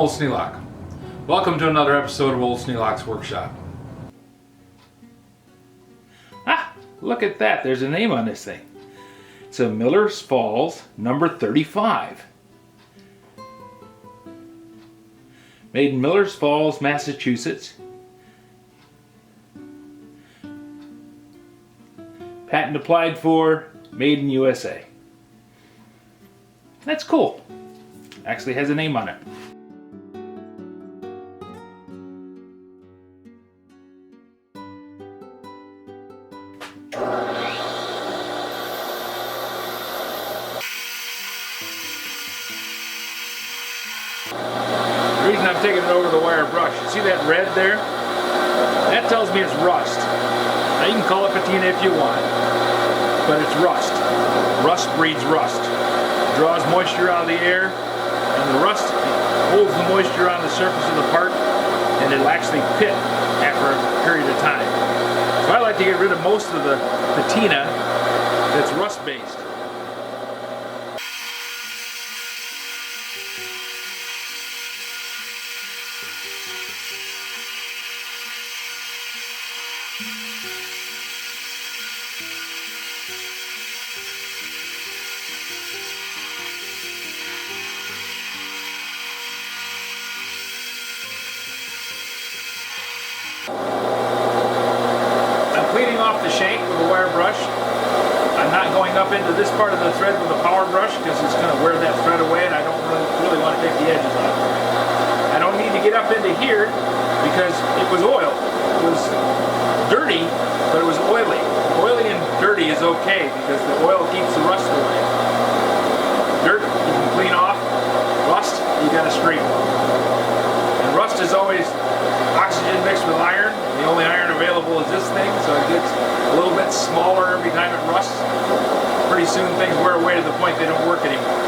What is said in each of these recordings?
Old Sneelock. Welcome to another episode of Old Sneelock's Workshop. Ah, look at that. There's a name on this thing. It's a Miller's Falls number 35. Made in Miller's Falls, Massachusetts. Patent applied for, made in USA. That's cool. Actually has a name on it. The reason I'm taking it over the wire brush, you see that red there? That tells me it's rust. Now you can call it patina if you want, but it's rust. Rust breeds rust. It draws moisture out of the air, and the rust holds the moisture on the surface of the part, and it'll actually pit after a period of time. So I like to get rid of most of the patina that's rust based. I'm cleaning off the shank with a wire brush. I'm not going up into this part of the thread with a power brush because it's going to wear that thread away and I don't really want to take the edges off. I don't need to get up into here because it was oil. It was dirty, but it was oily. Oily and dirty is okay because the oil keeps the rust away. Dirt you can clean off. Rust you got to straighten. And rust is always oxygen mixed with iron. The only iron available is this thing, so it gets a little bit smaller every time it rusts. Pretty soon things wear away to the point they don't work anymore.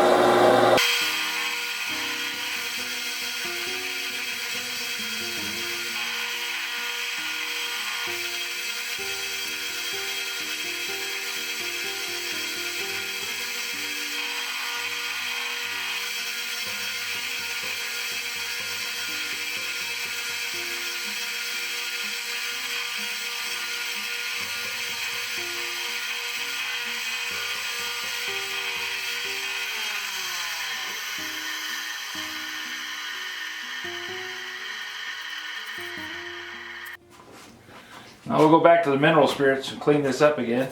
Now we'll go back to the mineral spirits and clean this up again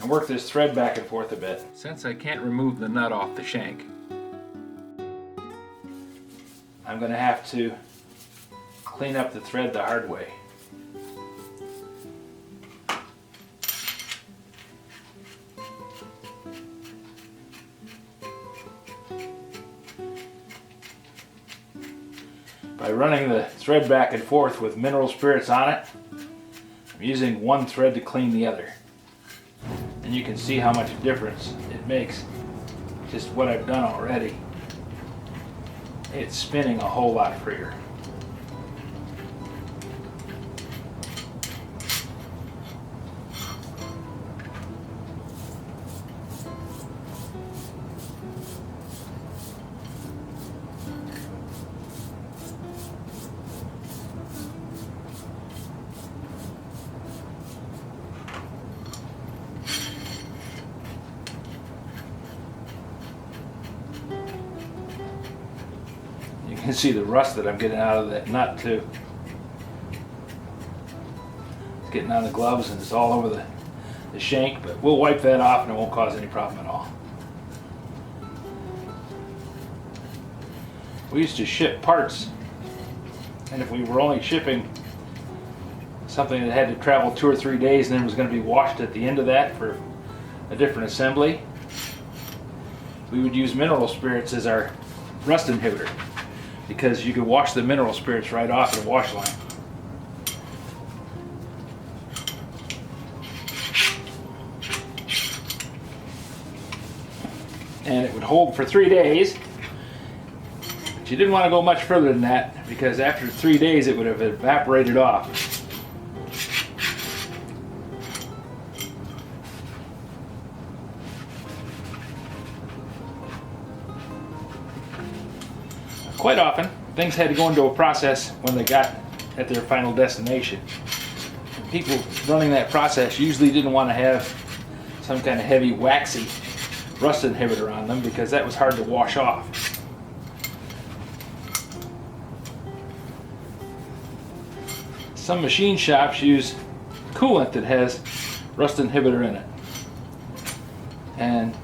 and work this thread back and forth a bit. Since I can't remove the nut off the shank, I'm going to have to clean up the thread the hard way. By running the thread back and forth with mineral spirits on it, I'm using one thread to clean the other. And you can see how much difference it makes. Just what I've done already. It's spinning a whole lot freer. You can see the rust that I'm getting out of that nut too. It's getting on the gloves and it's all over the shank, but we'll wipe that off and it won't cause any problem at all. We used to ship parts, and if we were only shipping something that had to travel 2 or 3 days and then was going to be washed at the end of that for a different assembly, we would use mineral spirits as our rust inhibitor, because you could wash the mineral spirits right off in a wash line. And it would hold for 3 days, but you didn't want to go much further than that because after 3 days it would have evaporated off. Quite often, things had to go into a process when they got at their final destination. People running that process usually didn't want to have some kind of heavy waxy rust inhibitor on them because that was hard to wash off. Some machine shops use coolant that has rust inhibitor in it, and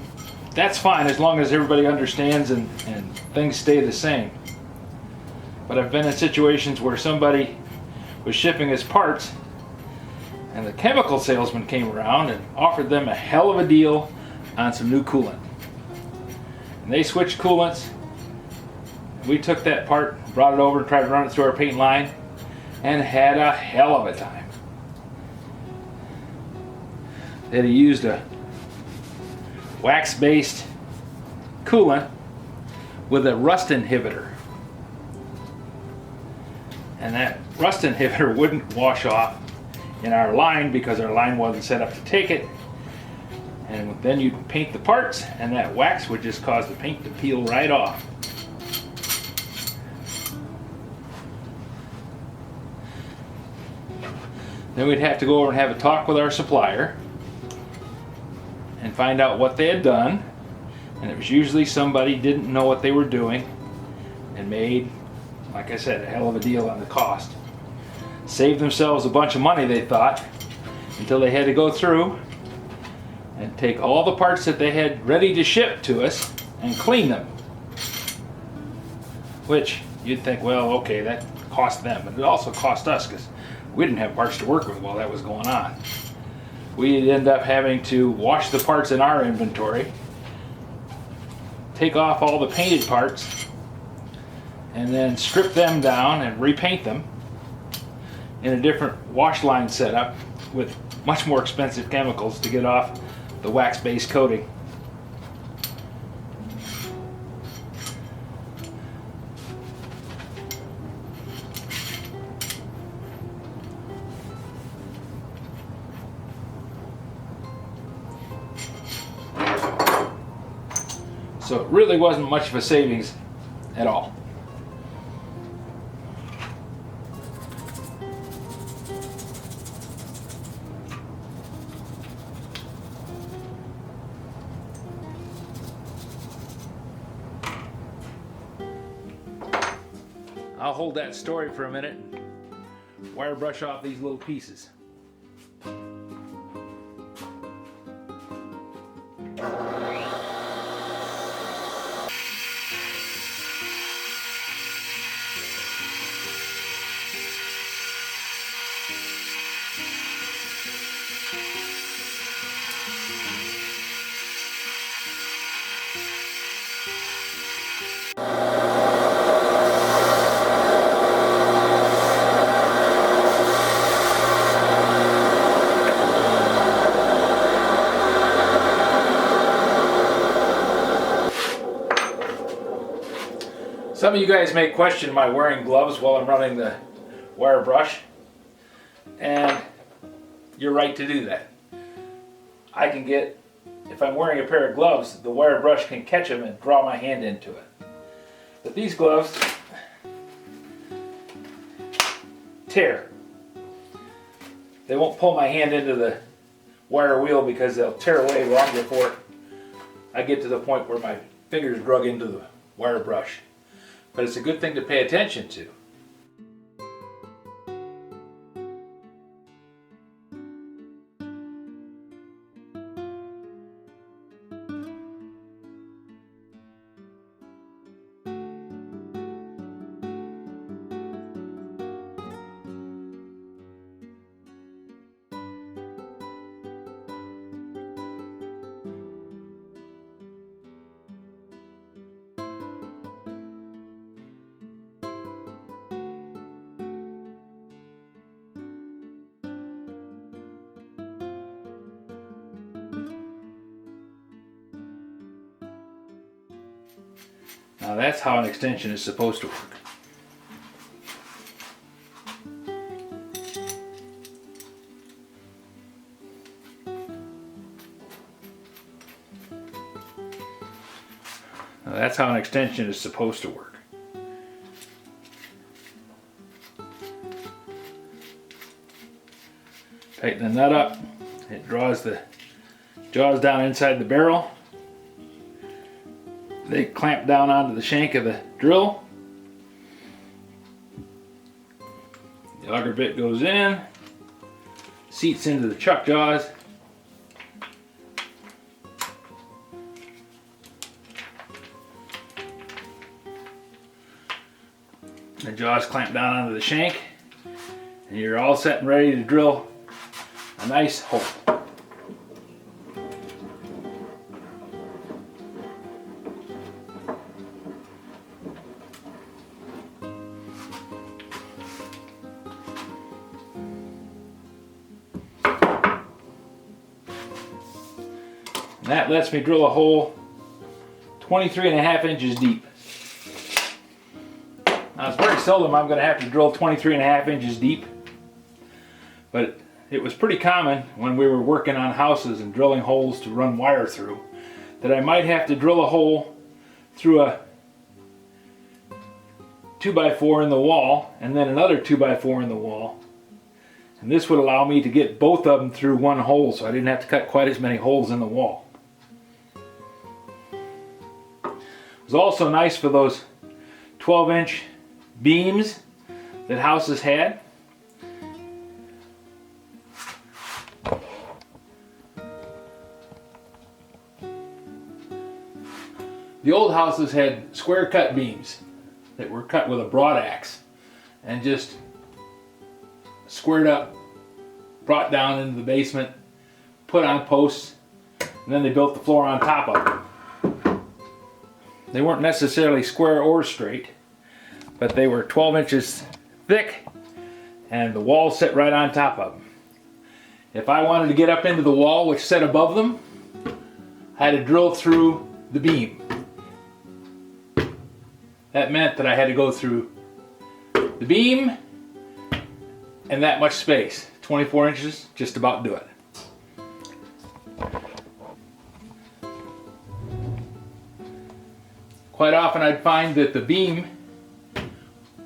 that's fine as long as everybody understands and things stay the same. But I've been in situations where somebody was shipping us parts and the chemical salesman came around and offered them a hell of a deal on some new coolant. And they switched coolants. We took that part, brought it over and tried to run it through our paint line and had a hell of a time. They had used a wax-based coolant with a rust inhibitor. And that rust inhibitor wouldn't wash off in our line because our line wasn't set up to take it. And then you'd paint the parts and that wax would just cause the paint to peel right off. Then we'd have to go over and have a talk with our supplier and find out what they had done. And it was usually somebody didn't know what they were doing and made, like I said, a hell of a deal on the cost. Saved themselves a bunch of money, they thought, until they had to go through and take all the parts that they had ready to ship to us and clean them. Which you'd think, well, okay, that cost them, but it also cost us because we didn't have parts to work with while that was going on. We'd end up having to wash the parts in our inventory, take off all the painted parts, and then strip them down and repaint them in a different wash line setup with much more expensive chemicals to get off the wax-based coating. So it really wasn't much of a savings at all. I'll hold that story for a minute and wire brush off these little pieces. Some of you guys may question my wearing gloves while I'm running the wire brush, and you're right to do that. I can get, if I'm wearing a pair of gloves, the wire brush can catch them and draw my hand into it. But these gloves tear. They won't pull my hand into the wire wheel because they'll tear away long before I get to the point where my fingers drug into the wire brush. But it's a good thing to pay attention to. Now that's how an extension is supposed to work. Now that's how an extension is supposed to work. Tighten the nut up. It draws the jaws down inside the barrel. They clamp down onto the shank of the drill. The auger bit goes in, seats into the chuck jaws. The jaws clamp down onto the shank, and you're all set and ready to drill a nice hole. And that lets me drill a hole 23.5 inches deep. Now it's very seldom I'm going to have to drill 23.5 inches deep, but it was pretty common when we were working on houses and drilling holes to run wire through that I might have to drill a hole through a 2x4 in the wall and then another 2x4 in the wall. And this would allow me to get both of them through one hole, so I didn't have to cut quite as many holes in the wall. It was also nice for those 12-inch beams that houses had. The old houses had square cut beams that were cut with a broad axe and just squared up, brought down into the basement, put on posts, and then they built the floor on top of them. They weren't necessarily square or straight, but they were 12 inches thick and the wall set right on top of them. If I wanted to get up into the wall which set above them, I had to drill through the beam. That meant that I had to go through the beam and that much space. 24 inches, just about do it. Quite often I'd find that the beam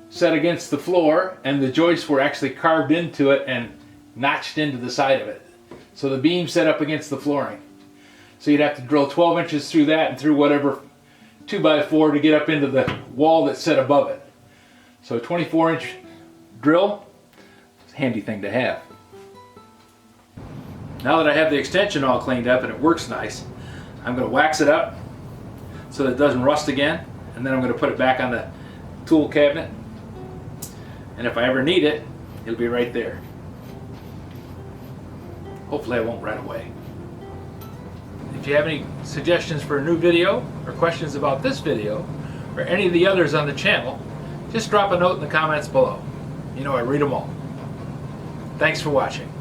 set against the floor and the joists were actually carved into it and notched into the side of it. So the beam set up against the flooring. So you'd have to drill 12 inches through that and through whatever 2x4 to get up into the wall that's set above it. So a 24-inch drill is a handy thing to have. Now that I have the extension all cleaned up and it works nice, I'm going to wax it up so that it doesn't rust again, and then I'm going to put it back on the tool cabinet, and if I ever need it, it'll be right there. Hopefully I won't right away. If you have any suggestions for a new video or questions about this video or any of the others on the channel, just drop a note in the comments below. You know I read them all. Thanks for watching.